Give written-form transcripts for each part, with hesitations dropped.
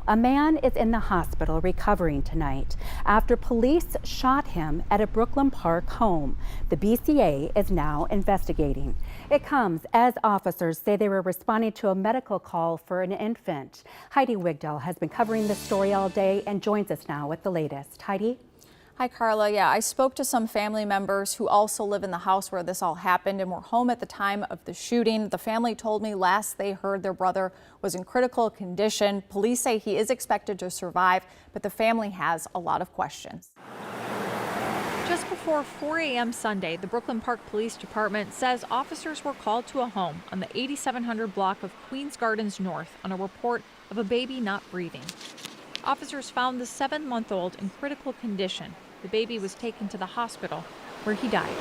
Now, a man is in the hospital recovering tonight after police shot him at a Brooklyn Park home. The BCA is now investigating. It comes as officers say they were responding to a medical call for an infant. Heidi Wigdal has been covering this story all day and joins us now with the latest. Heidi? Hi, Carla. Yeah, I spoke to some family members who also live in the house where this all happened and were home at the time of the shooting. The family told me last they heard their brother was in critical condition. Police say he is expected to survive, but the family has a lot of questions. Just before 4 a.m. Sunday, the Brooklyn Park Police Department says officers were called to a home on the 8700 block of Queens Gardens North on a report of a baby not breathing. Officers found the 7-month-old in critical condition. The baby was taken to the hospital, where he died.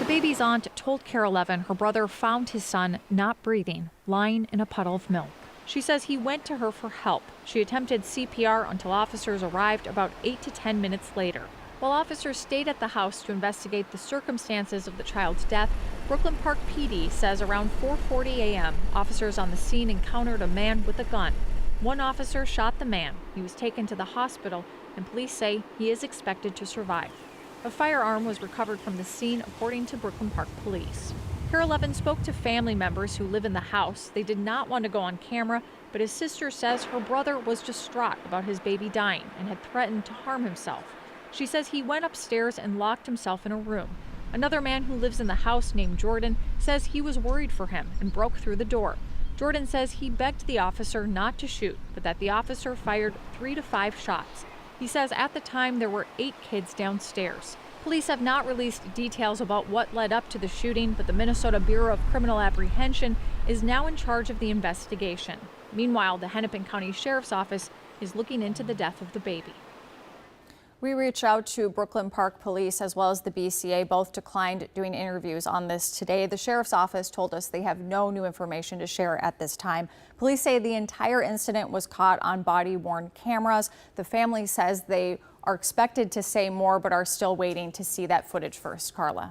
The baby's aunt told KARE 11 her brother found his son not breathing, lying in a puddle of milk. She says he went to her for help. She attempted CPR until officers arrived about 8 to 10 minutes later. While officers stayed at the house to investigate the circumstances of the child's death, Brooklyn Park PD says around 4:40 a.m., officers on the scene encountered a man with a gun. One officer shot the man. He was taken to the hospital, and police say he is expected to survive. A firearm was recovered from the scene, according to Brooklyn Park Police. KARE 11 spoke to family members who live in the house. They did not want to go on camera, but his sister says her brother was distraught about his baby dying and had threatened to harm himself. She says he went upstairs and locked himself in a room. Another man who lives in the house, named Jordan, says he was worried for him and broke through the door. Jordan says he begged the officer not to shoot, but that the officer fired 3 to 5 shots. He says at the time there were 8 kids downstairs. Police have not released details about what led up to the shooting, but the Minnesota Bureau of Criminal Apprehension is now in charge of the investigation. Meanwhile, the Hennepin County Sheriff's Office is looking into the death of the baby. We reached out to Brooklyn Park Police as well as the BCA. Both declined doing interviews on this today. The Sheriff's Office told us they have no new information to share at this time. Police say the entire incident was caught on body-worn cameras. The family says they are expected to say more, but are still waiting to see that footage first. Carla.